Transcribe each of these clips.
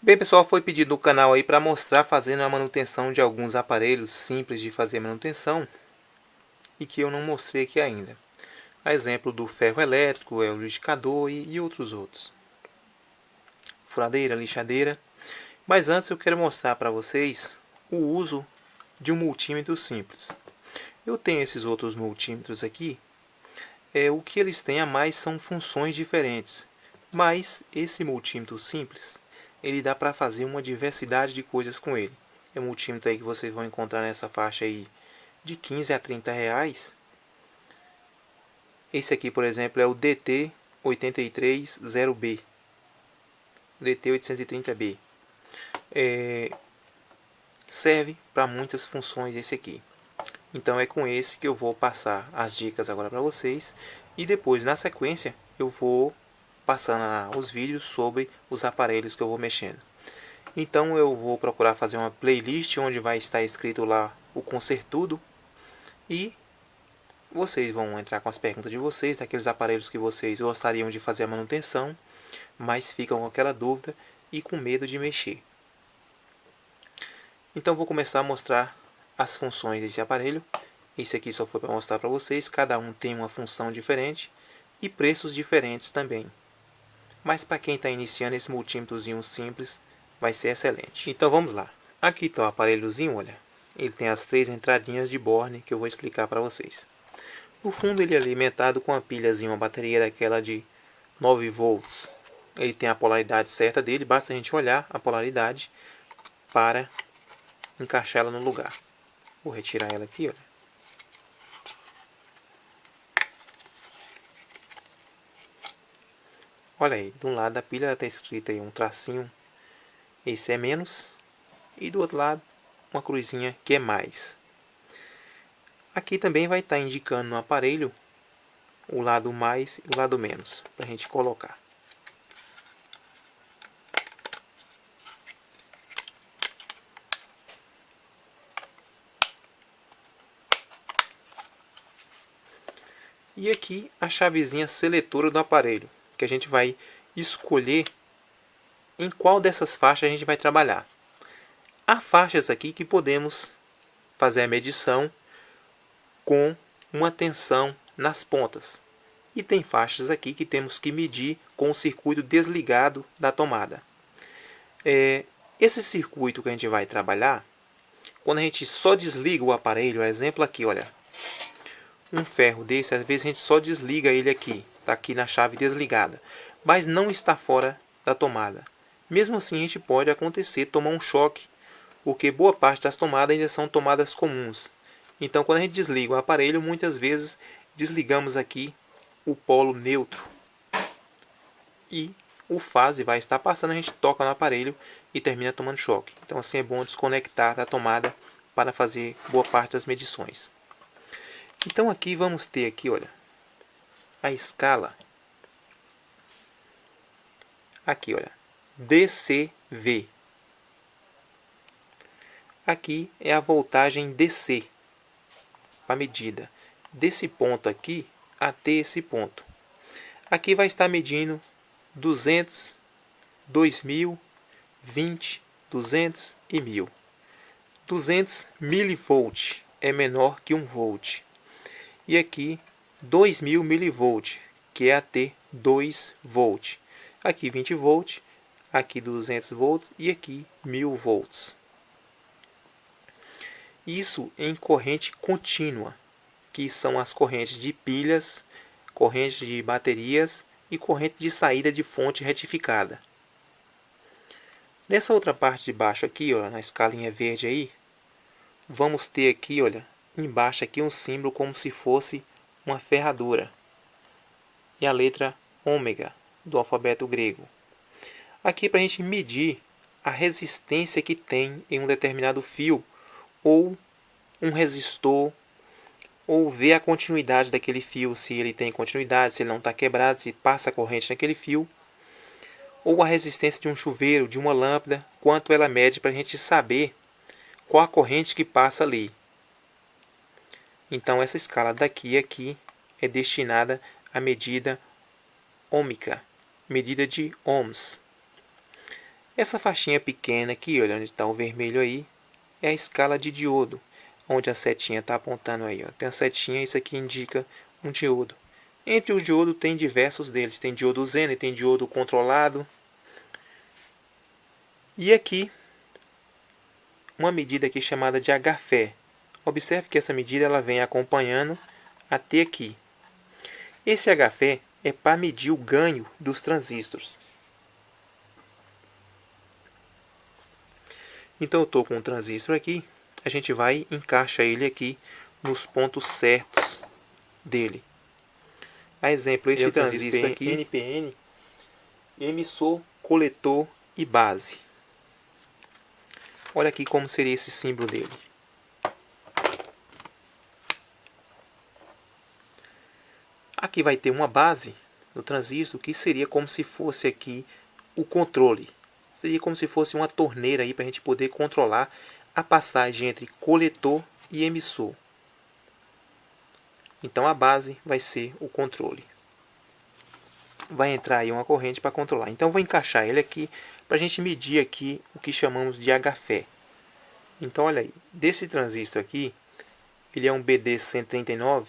Bem, pessoal, foi pedido no canal aí para mostrar fazendo a manutenção de alguns aparelhos simples de fazer manutenção e que eu não mostrei aqui ainda. A exemplo do ferro elétrico, o liquidificador e outros. Furadeira, lixadeira. Mas antes eu quero mostrar para vocês o uso de um multímetro simples. Eu tenho esses outros multímetros aqui. O que eles têm a mais são funções diferentes. Mas esse multímetro simples, ele dá para fazer uma diversidade de coisas com ele. É um multímetro aí que vocês vão encontrar nessa faixa aí de 15 a 30 reais. Esse aqui, por exemplo, é o DT830B. DT830B. Serve para muitas funções esse aqui. Então é com esse que eu vou passar as dicas agora para vocês. E depois, na sequência, eu vou passando os vídeos sobre os aparelhos que eu vou mexendo. Então eu vou procurar fazer uma playlist onde vai estar escrito lá o Consertudo. E vocês vão entrar com as perguntas de vocês, daqueles aparelhos que vocês gostariam de fazer a manutenção, mas ficam com aquela dúvida e com medo de mexer. Então vou começar a mostrar as funções desse aparelho. Esse aqui só foi para mostrar para vocês, cada um tem uma função diferente e preços diferentes também. Mas para quem está iniciando, esse multímetrozinho simples vai ser excelente. Então vamos lá. Aqui está o aparelhozinho, olha. Ele tem as 3 entradinhas de borne que eu vou explicar para vocês. No fundo ele é alimentado com uma pilhazinha, uma bateria daquela de 9 volts. Ele tem a polaridade certa dele, basta a gente olhar a polaridade para encaixar ela no lugar. Vou retirar ela aqui, olha. Olha aí, de um lado da pilha está escrito aí um tracinho, esse é menos, e do outro lado uma cruzinha que é mais. Aqui também vai estar indicando no aparelho o lado mais e o lado menos, para a gente colocar. E aqui a chavezinha seletora do aparelho, que a gente vai escolher em qual dessas faixas a gente vai trabalhar. Há faixas aqui que podemos fazer a medição com uma tensão nas pontas. E tem faixas aqui que temos que medir com o circuito desligado da tomada. Esse circuito que a gente vai trabalhar, quando a gente só desliga o aparelho, exemplo aqui, olha. Um ferro desse, às vezes a gente só desliga ele aqui, está aqui na chave desligada, mas não está fora da tomada. Mesmo assim, a gente pode acontecer, tomar um choque, porque boa parte das tomadas ainda são tomadas comuns. Então, quando a gente desliga o aparelho, muitas vezes desligamos aqui o polo neutro e o fase vai estar passando, a gente toca no aparelho e termina tomando choque. Então, assim é bom desconectar da tomada para fazer boa parte das medições. Então aqui vamos ter aqui, olha, a escala. Aqui, olha, DCV. Aqui é a voltagem DC, a medida desse ponto aqui até esse ponto. Aqui vai estar medindo 200, 2000, 20, 200 e 1000. 200 milivolt é menor que 1 volt. E aqui 2000 milivolt, que é até 2 volt. Aqui 20 volt, aqui 200 volts e aqui 1000 volts. Isso em corrente contínua, que são as correntes de pilhas, corrente de baterias e corrente de saída de fonte retificada. Nessa outra parte de baixo aqui, ó, na escalinha verde aí, vamos ter aqui, olha, embaixo aqui um símbolo como se fosse uma ferradura e a letra ômega do alfabeto grego. Aqui para a gente medir a resistência que tem em um determinado fio ou um resistor, ou ver a continuidade daquele fio, se ele tem continuidade, se ele não está quebrado, se passa corrente naquele fio, ou a resistência de um chuveiro, de uma lâmpada, quanto ela mede para a gente saber qual a corrente que passa ali. Então essa escala daqui a aqui é destinada à medida ômica, medida de ohms. Essa faixinha pequena aqui, olha onde está o vermelho aí, é a escala de diodo, onde a setinha está apontando aí, ó. Tem a setinha, isso aqui indica um diodo. Entre os diodos tem diversos deles, tem diodo Zener, tem diodo controlado. E aqui, uma medida aqui chamada de Hfé. Observe que essa medida ela vem acompanhando até aqui. Esse Hfé é para medir o ganho dos transistores. Então eu estou com um transistor aqui, a gente vai encaixar ele aqui nos pontos certos dele. A exemplo, esse transistor aqui, NPN, emissor, coletor e base. Olha aqui como seria esse símbolo dele. Aqui vai ter uma base do transistor que seria como se fosse aqui o controle. Seria como se fosse uma torneira aí para a gente poder controlar a passagem entre coletor e emissor. Então a base vai ser o controle. Vai entrar aí uma corrente para controlar. Então eu vou encaixar ele aqui para a gente medir aqui o que chamamos de Hfé. Então olha aí, desse transistor aqui, ele é um BD139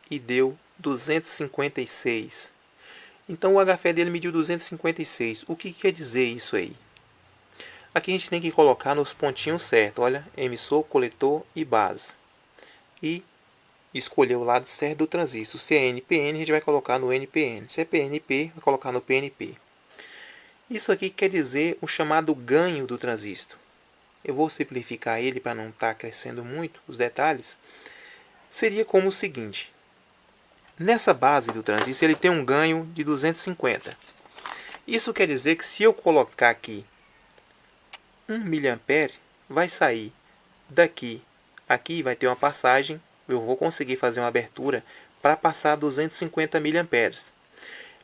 e deu 256. Então o Hfé dele mediu 256. O que quer dizer isso aí? Aqui a gente tem que colocar nos pontinhos certos, olha, emissor, coletor e base. E escolher o lado certo do transistor. Se é NPN, a gente vai colocar no NPN. Se é PNP, vai colocar no PNP. Isso aqui quer dizer o chamado ganho do transistor. Eu vou simplificar ele para não estar crescendo muito os detalhes. Seria como o seguinte. Nessa base do transistor ele tem um ganho de 250. Isso quer dizer que se eu colocar aqui 1 mA, vai sair daqui, aqui vai ter uma passagem, eu vou conseguir fazer uma abertura para passar 250 mA.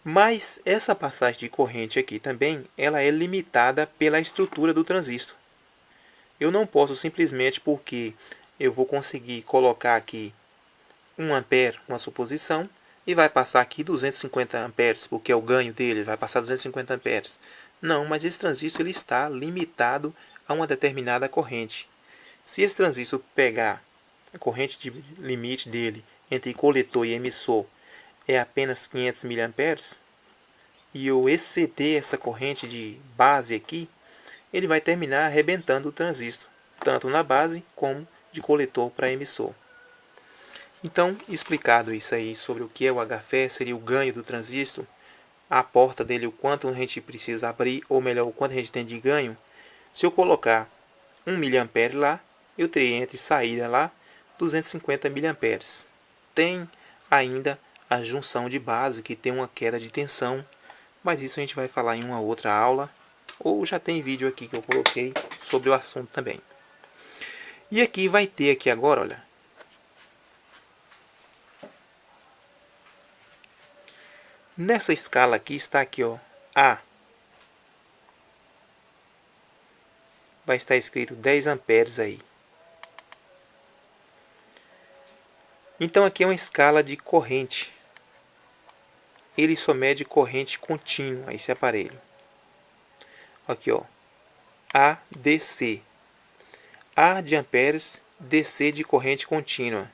Mas essa passagem de corrente aqui também, ela é limitada pela estrutura do transistor. Eu não posso simplesmente porque eu vou conseguir colocar aqui 1 A, uma suposição, e vai passar aqui 250 A, porque é o ganho dele, vai passar 250 A. Não, mas esse transistor ele está limitado a uma determinada corrente. Se esse transistor pegar a corrente de limite dele entre coletor e emissor é apenas 500 mA, e eu exceder essa corrente de base aqui, ele vai terminar arrebentando o transistor, tanto na base como de coletor para emissor. Então, explicado isso aí sobre o que é o Hfé, seria o ganho do transistor, a porta dele, o quanto a gente precisa abrir, ou melhor, o quanto a gente tem de ganho. Se eu colocar 1 mA lá, eu teria entre saída lá 250 mA. Tem ainda a junção de base, que tem uma queda de tensão, mas isso a gente vai falar em uma outra aula, ou já tem vídeo aqui que eu coloquei sobre o assunto também. E aqui vai ter aqui agora, olha, nessa escala aqui está aqui, ó, A. Vai estar escrito 10 amperes aí. Então aqui é uma escala de corrente. Ele só mede corrente contínua, esse aparelho. Aqui, ó, ADC. A de amperes, DC de corrente contínua.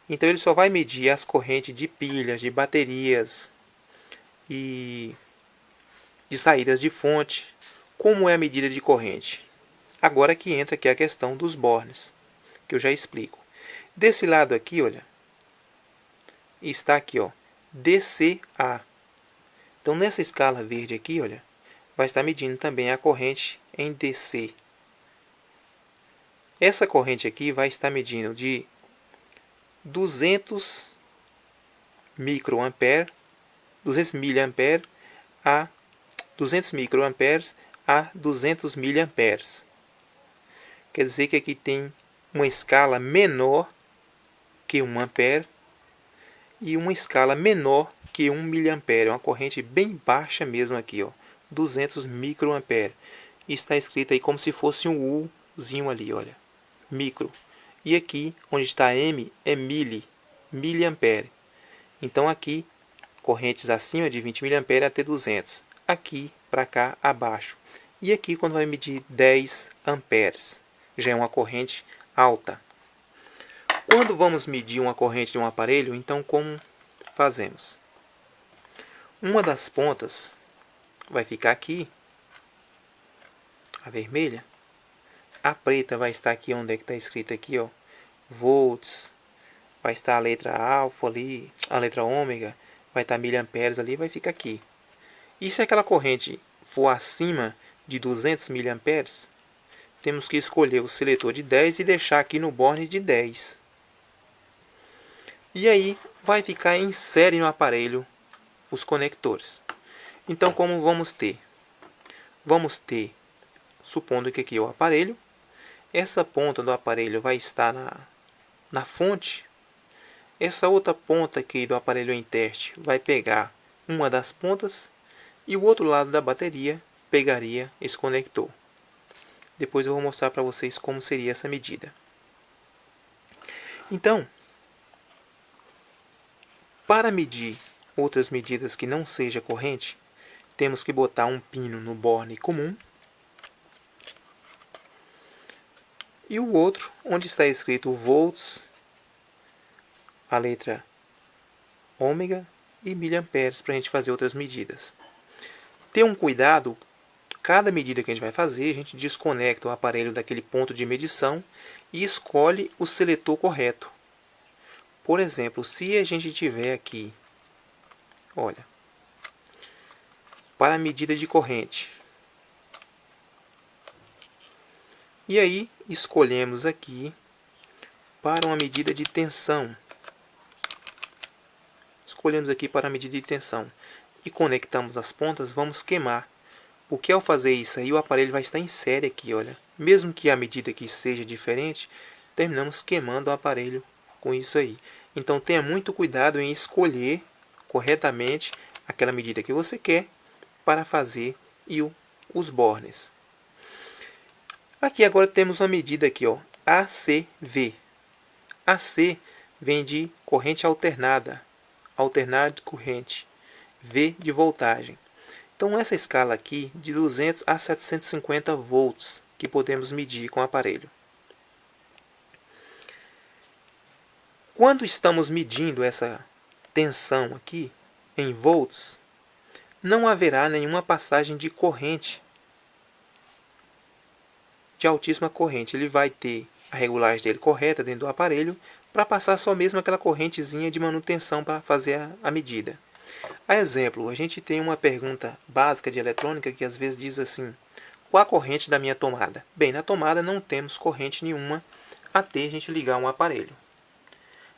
Então ele só vai medir as correntes de pilhas, de baterias e de saídas de fonte. Como é a medida de corrente? Agora que entra aqui a questão dos bornes, que eu já explico. Desse lado aqui, olha, está aqui, ó, DCA. Então nessa escala verde aqui, olha, vai estar medindo também a corrente em DC. Essa corrente aqui vai estar medindo de 200 microampere, 200 miliampere a 200 microamperes a 200 miliamperes. Quer dizer que aqui tem uma escala menor que 1 ampere e uma escala menor que 1 miliampere. É uma corrente bem baixa mesmo aqui, ó, 200 microampere. Está escrito aí como se fosse um Uzinho ali, olha, micro. E aqui, onde está M, é miliampere. Então aqui, correntes acima de 20 mA até 200. Aqui, para cá abaixo. E aqui quando vai medir 10 amperes, já é uma corrente alta. Quando vamos medir uma corrente de um aparelho, então como fazemos? Uma das pontas vai ficar aqui, a vermelha. A preta vai estar aqui onde é que está escrito aqui, ó, volts. Vai estar a letra alfa ali, a letra ômega, vai estar miliamperes ali, vai ficar aqui. E se aquela corrente for acima de 200 miliamperes, temos que escolher o seletor de 10 e deixar aqui no borne de 10. E aí vai ficar em série no aparelho os conectores. Então como vamos ter? Vamos ter, supondo que aqui é o aparelho, essa ponta do aparelho vai estar na fonte. Essa outra ponta aqui do aparelho em teste vai pegar uma das pontas e o outro lado da bateria pegaria esse conector. Depois eu vou mostrar para vocês como seria essa medida. Então, para medir outras medidas que não seja corrente, temos que botar um pino no borne comum e o outro onde está escrito volts, a letra ômega e miliamperes para a gente fazer outras medidas. Ter um cuidado, cada medida que a gente vai fazer, a gente desconecta o aparelho daquele ponto de medição e escolhe o seletor correto. Por exemplo, se a gente tiver aqui, olha, para a medida de corrente, e aí escolhemos aqui para uma medida de tensão. Escolhemos aqui para a medida de tensão e conectamos as pontas, vamos queimar. Porque ao fazer isso aí o aparelho vai estar em série aqui, olha. Mesmo que a medida aqui seja diferente, terminamos queimando o aparelho com isso aí. Então tenha muito cuidado em escolher corretamente aquela medida que você quer para fazer os bornes. Aqui agora temos uma medida aqui, ó, ACV. AC vem de corrente alternada. Alternada corrente, V de voltagem. Então essa escala aqui de 200 a 750 volts que podemos medir com o aparelho. Quando estamos medindo essa tensão aqui em volts, não haverá nenhuma passagem de corrente, de altíssima corrente. Ele vai ter a regulagem dele correta dentro do aparelho para passar só mesmo aquela correntezinha de manutenção para fazer a medida. A exemplo, a gente tem uma pergunta básica de eletrônica que às vezes diz assim: qual a corrente da minha tomada? Bem, na tomada não temos corrente nenhuma até a gente ligar um aparelho.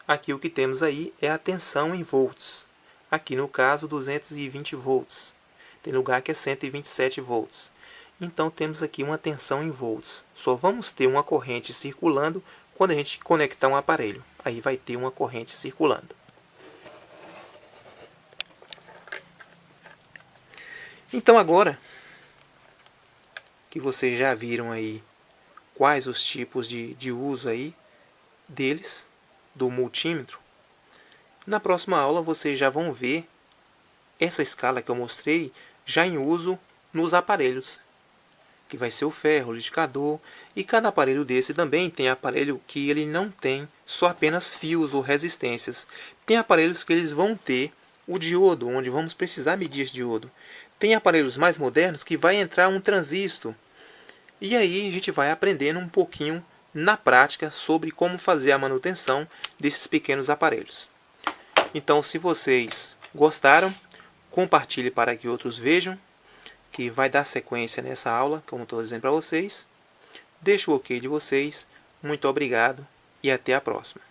Aqui o que temos aí é a tensão em volts. Aqui no caso 220 volts. Tem lugar que é 127 volts. Então temos aqui uma tensão em volts. Só vamos ter uma corrente circulando quando a gente conectar um aparelho. Aí vai ter uma corrente circulando. Então agora que vocês já viram aí quais os tipos de uso aí deles, do multímetro, na próxima aula vocês já vão ver essa escala que eu mostrei já em uso nos aparelhos, que vai ser o ferro, o liquidificador, e cada aparelho desse também tem aparelho que ele não tem só apenas fios ou resistências. Tem aparelhos que eles vão ter o diodo, onde vamos precisar medir esse diodo. Tem aparelhos mais modernos que vai entrar um transistor. E aí a gente vai aprendendo um pouquinho na prática sobre como fazer a manutenção desses pequenos aparelhos. Então, se vocês gostaram, compartilhe para que outros vejam, que vai dar sequência nessa aula, como estou dizendo para vocês. Deixo o ok de vocês. Muito obrigado e até a próxima.